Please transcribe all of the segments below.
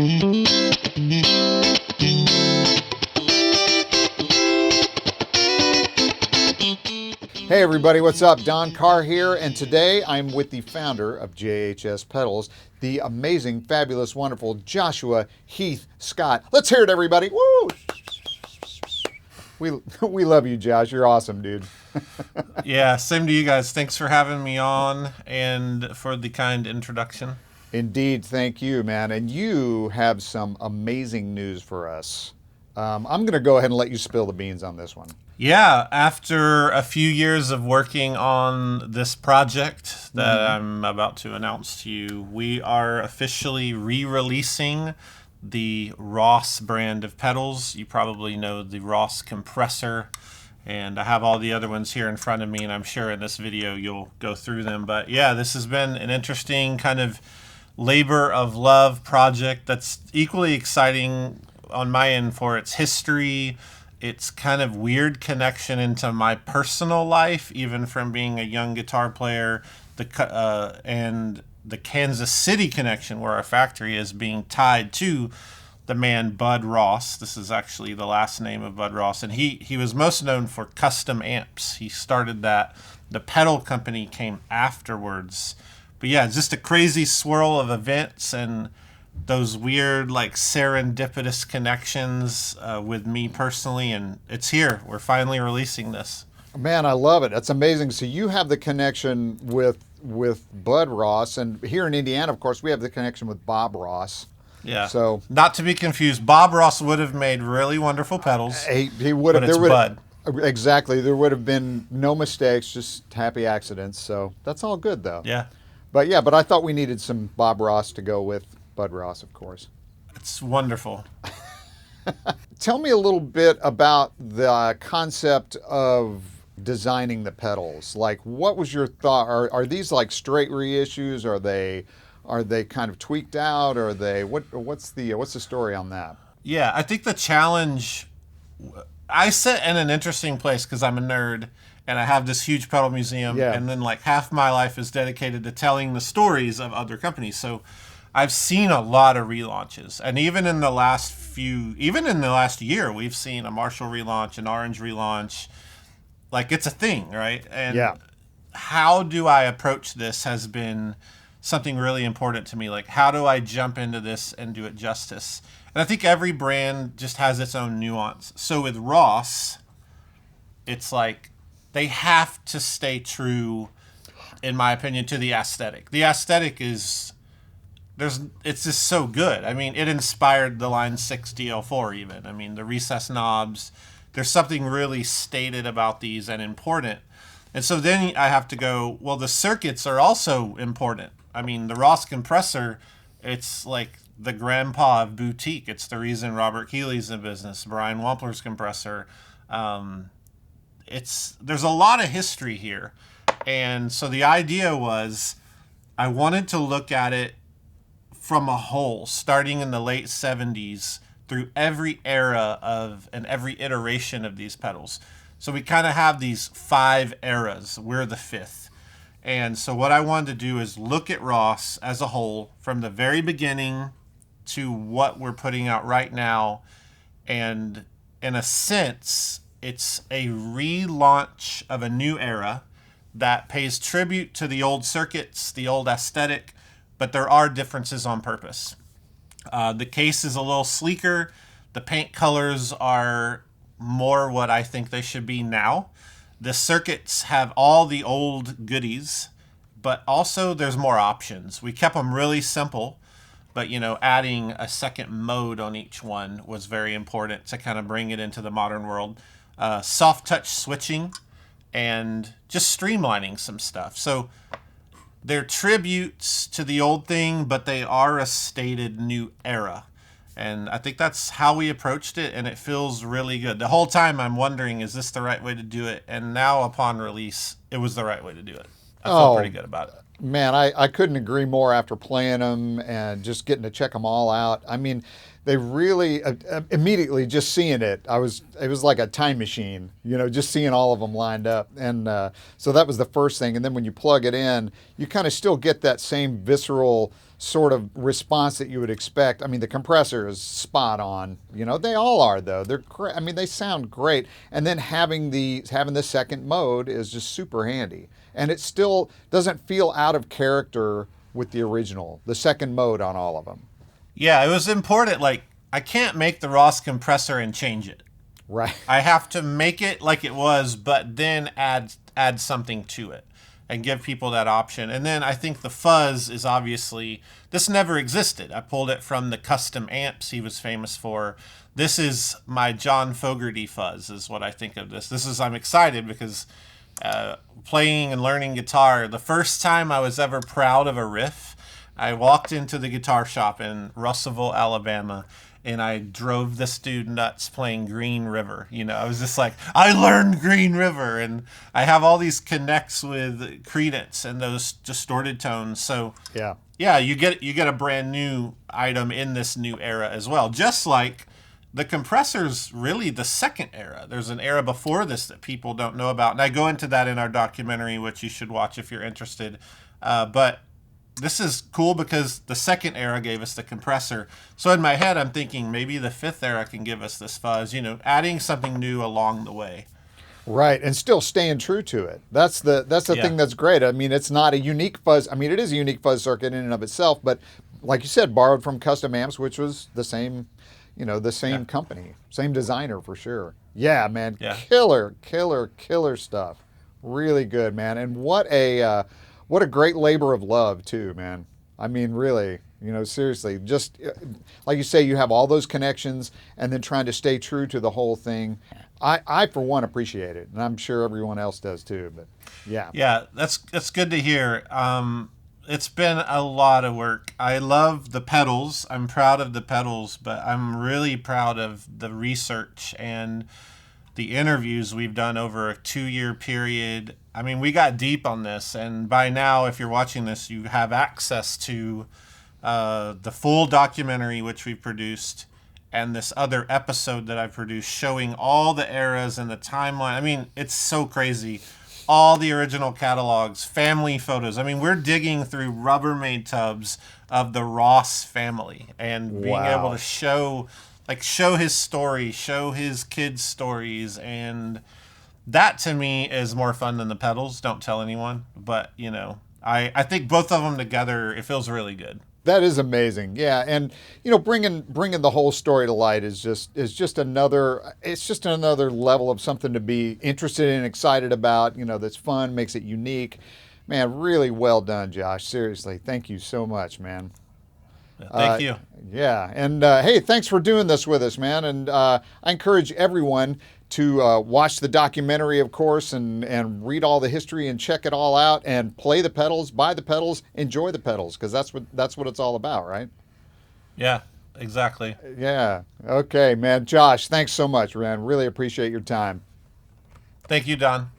Hey everybody, what's up? Don Carr here, and today I'm with the founder of JHS Pedals, the amazing, fabulous, wonderful Joshua Heath Scott. Let's hear it, everybody. Woo! We love you, Josh. You're awesome, dude. Yeah, same to you guys. Thanks for having me on and for the kind introduction. Indeed, thank you, man. And you have some amazing news for us. I'm going to go ahead and let you spill the beans on this one. Yeah, after a few years of working on this project that I'm about to announce to you, we are officially re-releasing the Ross brand of pedals. You probably know the Ross Compressor, and I have all the other ones here in front of me, and I'm sure in this video you'll go through them. But yeah, this has been an interesting kind of labor of love project that's equally exciting on my end for its history, its kind of weird connection into my personal life, even from being a young guitar player, and the Kansas City connection where our factory is being tied to the man Bud Ross. This is actually the last name of Bud Ross, and he was most known for Kustom Amps. He started that. The pedal company came afterwards. But yeah, just a crazy swirl of events and those weird, like, serendipitous connections with me personally, and it's here. We're finally releasing this. Man, I love it. That's amazing. So you have the connection with Bud Ross, and here in Indiana, of course, we have the connection with Bob Ross. Yeah. So not to be confused, Bob Ross would have made really wonderful pedals. He would have. But it's Bud. Exactly. There would have been no mistakes, just happy accidents. So that's all good, though. Yeah. But I thought we needed some Bob Ross to go with Bud Ross, of course. It's wonderful. Tell me a little bit about the concept of designing the pedals. Like, what was your thought? Are these like straight reissues? Are they kind of tweaked out? Are they what's the story on that? Yeah, I think the challenge, I sit in an interesting place because I'm a nerd and I have this huge pedal museum, and then like half my life is dedicated to telling the stories of other companies. So I've seen a lot of relaunches, and even in the last year, we've seen a Marshall relaunch, an Orange relaunch. Like, it's a thing, right? And how do I approach this has been something really important to me. Like, how do I jump into this and do it justice? And I think every brand just has its own nuance. So with Ross, it's like they have to stay true, in my opinion, to the aesthetic. The aesthetic is, it's just so good. I mean, it inspired the Line 6 DL4 even. I mean, the recessed knobs, there's something really stated about these and important. And so then I have to go, well, the circuits are also important. I mean, the Ross Compressor, it's like the grandpa of boutique. It's the reason Robert Keeley's in business, Brian Wampler's compressor. There's a lot of history here. And so the idea was I wanted to look at it from a whole, starting in the late 70s through every era of and every iteration of these pedals. So we kind of have these 5 eras. We're the 5th. And so what I wanted to do is look at Ross as a whole from the very beginning to what we're putting out right now. And in a sense, it's a relaunch of a new era that pays tribute to the old circuits, the old aesthetic, but there are differences on purpose. The case is a little sleeker. The paint colors are more what I think they should be now. The circuits have all the old goodies, but also there's more options. We kept them really simple, but adding a second mode on each one was very important to kind of bring it into the modern world. Soft touch switching and just streamlining some stuff. So they're tributes to the old thing, but they are a stated new era. And I think that's how we approached it, and it feels really good. The whole time I'm wondering, is this the right way to do it? And now upon release, it was the right way to do it. I felt pretty good about it. Man, I couldn't agree more after playing them and just getting to check them all out. I mean, they really, immediately just seeing it, it was like a time machine, just seeing all of them lined up. And so that was the first thing. And then when you plug it in, you kind of still get that same visceral sort of response that you would expect. I mean, the compressor is spot on. You know, they all are though. They're great. I mean, they sound great. And then having the second mode is just super handy. And it still doesn't feel out of character with the original. The second mode on all of them. Yeah, it was important. Like, I can't make the Ross compressor and change it. Right. I have to make it like it was, but then add something to it and give people that option. And then I think the fuzz is obviously, this never existed. I pulled it from the custom amps he was famous for. This is my John Fogerty fuzz is what I think of this. I'm excited because playing and learning guitar, the first time I was ever proud of a riff, I walked into the guitar shop in Russellville, Alabama, and I drove this dude nuts playing Green River. You know, I was just like, I learned Green River, and I have all these connects with Credence and those distorted tones. So yeah, you get a brand new item in this new era as well. Just like the compressor's really the second era. There's an era before this that people don't know about, and I go into that in our documentary, which you should watch if you're interested. But this is cool because the second era gave us the compressor. So in my head, I'm thinking maybe the fifth era can give us this fuzz, you know, adding something new along the way. Right, and still staying true to it. That's the thing that's great. I mean, it's not a unique fuzz. I mean, it is a unique fuzz circuit in and of itself, but like you said, borrowed from Kustom Amps, which was the same, you know, the same company, same designer for sure. Yeah, man, killer stuff. Really good, man. And what a great labor of love too, man. I mean, really, you know, seriously, just like you say, you have all those connections and then trying to stay true to the whole thing. I for one appreciate it, and I'm sure everyone else does too. But yeah, that's good to hear. It's been a lot of work. I love the pedals. I'm proud of the pedals, but I'm really proud of the research and the interviews we've done over a 2-year period. I mean, we got deep on this, and by now, if you're watching this, you have access to the full documentary which we produced, and this other episode that I produced showing all the eras and the timeline. I mean, it's so crazy. All the original catalogs, family photos. I mean, we're digging through Rubbermaid tubs of the Ross family and being able to show his story, show his kids' stories, and that to me is more fun than the pedals. Don't tell anyone, but you know, I think both of them together, it feels really good. that is amazing. Yeah, and you know, bringing the whole story to light is just another level of something to be interested in, excited about. You know, that's fun, makes it unique. Man, really well done, Josh. Seriously, thank you so much, man. Thank you. Yeah, and hey, thanks for doing this with us, man. And I encourage everyone to watch the documentary, of course, and read all the history and check it all out, and play the pedals, buy the pedals, enjoy the pedals, because that's what it's all about, right? Yeah, exactly. Yeah. Okay, man. Josh, thanks so much, man. Really appreciate your time. Thank you, Don.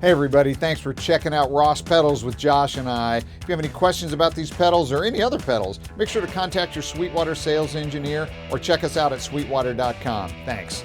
Hey everybody, thanks for checking out Ross Pedals with Josh and I. If you have any questions about these pedals or any other pedals, make sure to contact your Sweetwater sales engineer or check us out at sweetwater.com. Thanks.